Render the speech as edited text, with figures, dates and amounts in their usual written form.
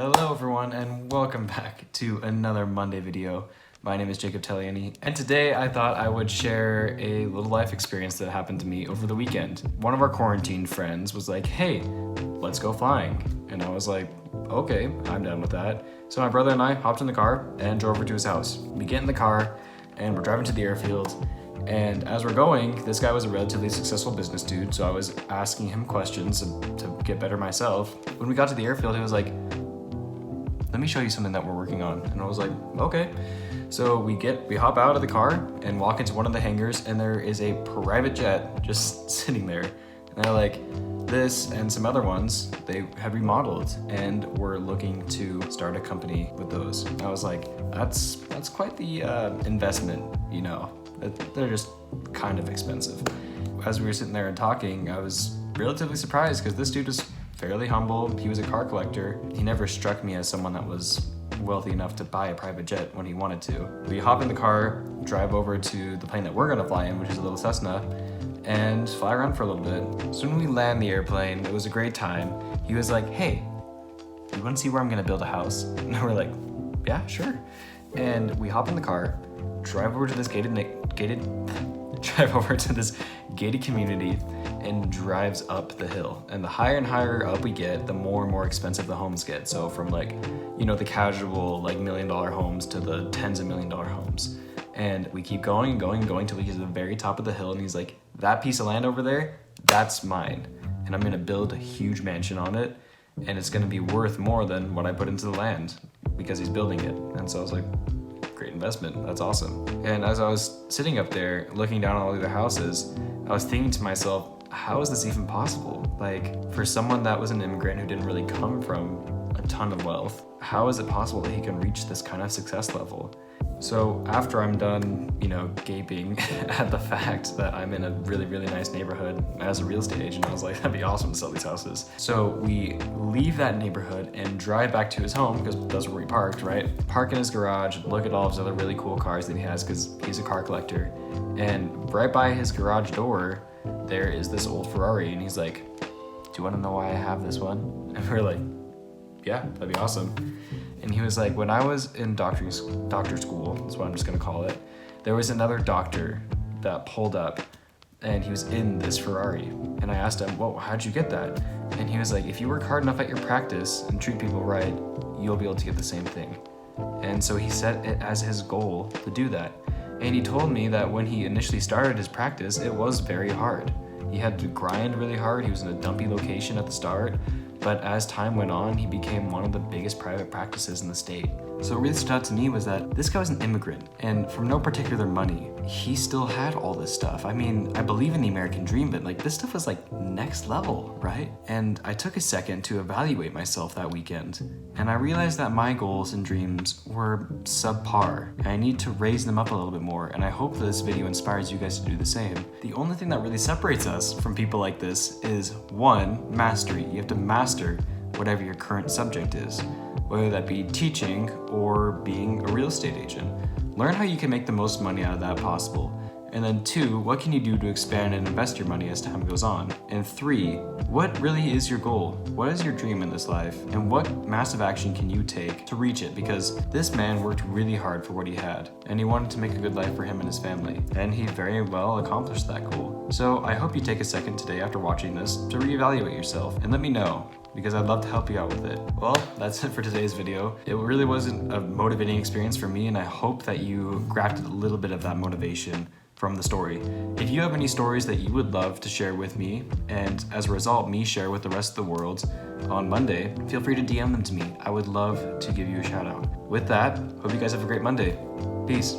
Hello everyone and welcome back to another Monday video. My name is Jacob Telliani and today I thought I would share a little life experience that happened to me over the weekend. One of our quarantined friends was like, hey, let's go flying. And I was like, okay, I'm down with that. So my brother and I hopped in the car and drove over to his house. We get in the car and we're driving to the airfield. And as we're going, this guy was a relatively successful business dude, so I was asking him questions to get better myself. When we got to the airfield, he was like, let me show you something that we're working on. And I was like, okay. So we hop out of the car and walk into one of the hangars, and there is a private jet just sitting there. And they're like, this and some other ones, they have remodeled and we're looking to start a company with those. And I was like, that's quite the investment, you know. They're just kind of expensive. As we were sitting there and talking, I was relatively surprised because this dude was fairly humble. He was a car collector. He never struck me as someone that was wealthy enough to buy a private jet when he wanted to. We hop in the car, drive over to the plane that we're gonna fly in, which is a little Cessna, and fly around for a little bit. So when we land the airplane, it was a great time. He was like, hey, you wanna see where I'm gonna build a house? And we're like, yeah, sure. And we hop in the car, drive over to this gated community and drives up the hill. And the higher and higher up we get, the more and more expensive the homes get. So from like, you know, the casual like $1 million homes to the tens of $1 million homes. And we keep going and going and going till we get to the very top of the hill, and he's like, that piece of land over there, that's mine. And I'm gonna build a huge mansion on it, and it's gonna be worth more than what I put into the land because he's building it. And so I was like, great investment, that's awesome. And as I was sitting up there looking down on all the other houses, I was thinking to myself, how is this even possible? Like, for someone that was an immigrant who didn't really come from a ton of wealth, how is it possible that he can reach this kind of success level? So after I'm done, you know, gaping at the fact that I'm in a really, really nice neighborhood as a real estate agent, I was like, that'd be awesome to sell these houses. So we leave that neighborhood and drive back to his home, because that's where we parked, right? Park in his garage, look at all of his other really cool cars that he has, because he's a car collector. And right by his garage door, there is this old Ferrari, and he's like, do you want to know why I have this one? And we're like, yeah, that'd be awesome. And he was like, when I was in doctor school, that's what I'm just gonna call it, there was another doctor that pulled up and he was in this Ferrari. And I asked him, well, how'd you get that? And he was like, if you work hard enough at your practice and treat people right, you'll be able to get the same thing. And so he set it as his goal to do that. And he told me that when he initially started his practice, it was very hard. He had to grind really hard. He was in a dumpy location at the start. But as time went on, he became one of the biggest private practices in the state. So what really stood out to me was that this guy was an immigrant, and from no particular money, he still had all this stuff. I mean, I believe in the American dream, but like this stuff was like next level, right? And I took a second to evaluate myself that weekend, and I realized that my goals and dreams were subpar, and I need to raise them up a little bit more, and I hope this video inspires you guys to do the same. The only thing that really separates us from people like this is, one, mastery. You have to master whatever your current subject is, whether that be teaching or being a real estate agent. Learn how you can make the most money out of that possible. And then two, what can you do to expand and invest your money as time goes on? And three, what really is your goal? What is your dream in this life? And what massive action can you take to reach it? Because this man worked really hard for what he had, and he wanted to make a good life for him and his family. And he very well accomplished that goal. So I hope you take a second today after watching this to reevaluate yourself and let me know, because I'd love to help you out with it. Well, that's it for today's video. It really wasn't a motivating experience for me, and I hope that you grabbed a little bit of that motivation from the story. If you have any stories that you would love to share with me, and as a result, me share with the rest of the world on Monday, feel free to DM them to me. I would love to give you a shout out. With that, hope you guys have a great Monday. Peace.